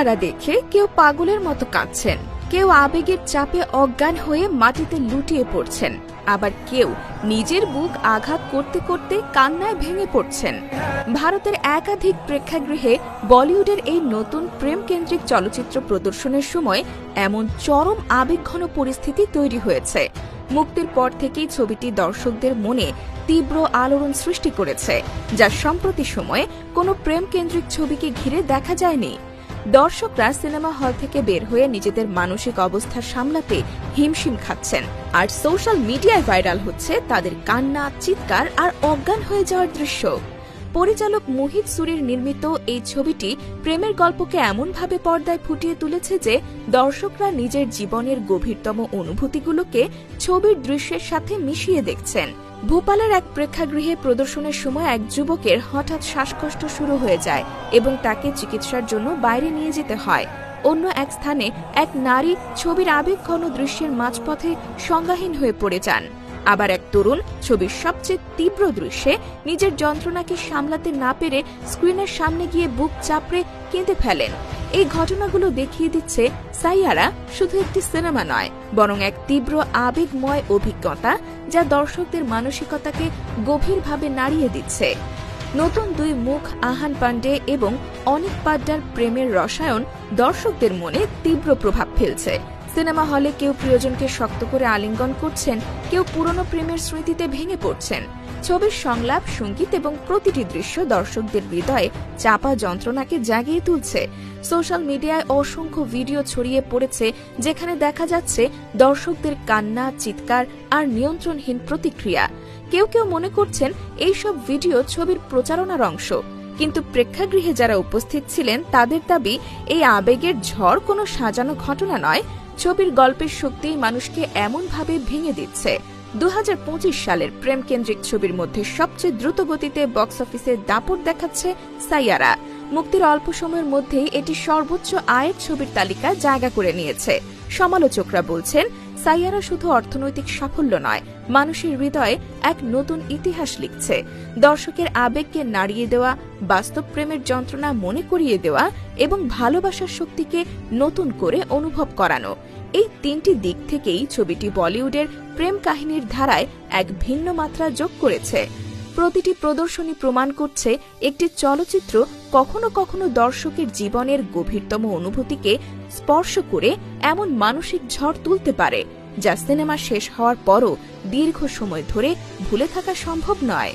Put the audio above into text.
সাইয়ারা দেখে কেউ পাগলের মতো কাঁদছেন, কেউ আবেগের চাপে অজ্ঞান হয়ে মাটিতে লুটিয়ে পড়ছেন, আবার কেউ নিজের বুক আঘাত করতে করতে কান্নায় ভেঙে পড়ছেন। ভারতের একাধিক প্রেক্ষাগৃহে বলিউডের এই নতুন প্রেম কেন্দ্রিক চলচ্চিত্র প্রদর্শনের সময় এমন চরম আবেগঘন পরিস্থিতি তৈরি হয়েছে। মুক্তির পর থেকেই ছবিটি দর্শকদের মনে তীব্র আলোড়ন সৃষ্টি করেছে, যা সম্প্রতি সময়ে কোনো প্রেম কেন্দ্রিক ছবিকে ঘিরে দেখা যায়নি। দর্শকরা সিনেমা হল থেকে বের হয়ে নিজেদের মানসিক অবস্থা সামলাতে হিমশিম খাচ্ছেন, আর সোশ্যাল মিডিয়ায় ভাইরাল হচ্ছে তাদের কান্না, চিৎকার আর অজ্ঞান হয়ে যাওয়ার দৃশ্য। পরিচালক মোহিত সুরির নির্মিত এই ছবিটি প্রেমের গল্পকে এমনভাবে পর্দায় ফুটিয়ে তুলেছে যে দর্শকরা নিজের জীবনের গভীরতম অনুভূতিগুলোকে ছবির দৃশ্যের সাথে মিশিয়ে দেখছেন। ভোপালের এক প্রেক্ষাগৃহে প্রদর্শনের সময় এক যুবকের হঠাৎ শ্বাসকষ্ট শুরু হয়ে যায় এবং তাকে চিকিৎসার জন্য বাইরে নিয়ে যেতে হয়। অন্য এক স্থানে এক নারী ছবির আবেগঘন দৃশ্যের মাঝপথে সংজ্ঞাহীন হয়ে পড়ে যান। আবার এক তরুণ ছবির সবচেয়ে তীব্র দৃশ্যে নিজের যন্ত্রণাকে সামলাতে না পেরে স্ক্রিনের সামনে গিয়ে বুক চাপড়ে কেঁদে ফেলেন। এই ঘটনাগুলো দেখিয়ে দিচ্ছে সাইয়ারা শুধু একটি সিনেমা নয়, বরং এক তীব্র আবেগময় অভিজ্ঞতা, যা দর্শকদের মানসিকতাকে গভীরভাবে নাড়িয়ে দিচ্ছে। নতুন দুই মুখ আহান পান্ডে এবং অনিক পাড্ডার প্রেমের রসায়ন দর্শকদের মনে তীব্র প্রভাব ফেলছে। সিনেমা হলে কেউ প্রিয়জনকে শক্ত করে আলিঙ্গন করছেন, কেউ পুরনো প্রেমের স্মৃতিতে ভেঙে পড়ছেন। ছবির সংলাপ, সঙ্গীত এবং প্রতিটি দৃশ্য দর্শকদের হৃদয়ে চাপা যন্ত্রণাকে জাগিয়ে তুলছে। সোশ্যাল মিডিয়ায় অসংখ্য ভিডিও ছড়িয়ে পড়েছে যেখানে দেখা যাচ্ছে দর্শকদের কান্না, চিৎকার আর নিয়ন্ত্রণহীন প্রতিক্রিয়া। কেউ কেউ মনে করছেন এইসব ভিডিও ছবির প্রচারণার অংশ, কিন্তু প্রেক্ষাগৃহে যারা উপস্থিত ছিলেন তাদের দাবি এই আবেগের ঝড় কোনো সাজানো ঘটনা নয়, ছবির গল্পের শক্তিই মানুষকে এমনভাবে ভেঙে দিচ্ছে। 2025 সালের প্রেম কেন্দ্রিক ছবির মধ্যে সবচেয়ে দ্রুত গতিতে বক্স অফিসে দাপট দেখাচ্ছে সাইয়ারা। মুক্তির অল্প সময়ের মধ্যেই এটি সর্বোচ্চ আয়ের ছবির তালিকায় জায়গা করে নিয়েছে। সমালোচকরা বলছেন সাইয়ারা শুধু অর্থনৈতিক সাফল্য নয়, মানুষের হৃদয়ে এক নতুন ইতিহাস লিখছে। দর্শকের আবেগকে নাড়িয়ে দেওয়া, বাস্তব প্রেমের যন্ত্রণা মনে করিয়ে দেওয়া এবং ভালোবাসার শক্তিকে নতুন করে অনুভব করানো, এই তিনটি দিক থেকেই ছবিটি বলিউডের প্রেম কাহিনীর ধারায় এক ভিন্ন মাত্রা যোগ করেছে। প্রতিটি প্রদর্শনী প্রমাণ করছে একটি চলচ্চিত্র কখনো কখনো দর্শকের জীবনের গভীরতম অনুভূতিকে স্পর্শ করে এমন মানসিক ঝড় তুলতে পারে, যা সিনেমা শেষ হওয়ার পরও দীর্ঘ সময় ধরে ভুলে থাকা সম্ভব নয়।